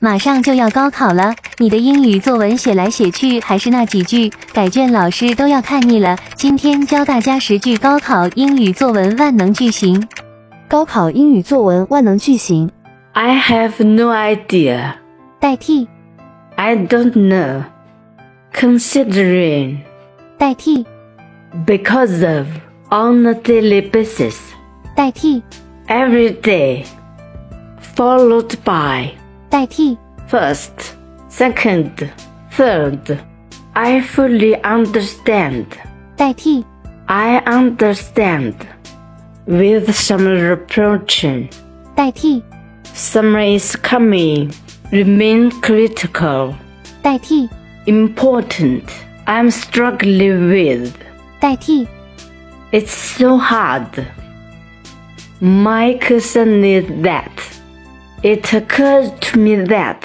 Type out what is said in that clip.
马上就要高考了，你的英语作文写来写去还是那几句，改卷老师都要看腻了。今天教大家10句高考英语作文万能句型。高考英语作文万能句型。 I have no idea. 代替 I don't know. Considering. 代替 Because of. On a daily basis. 代替 Every day. Followed by. 代替 First. Second. Third. I fully understand. 代替 I understand. With some reproach. 代替 Summer is coming. Remain critical. 代替 Important. I'm struggling with. 代替 It's so hard. My concern is that it occurred to me that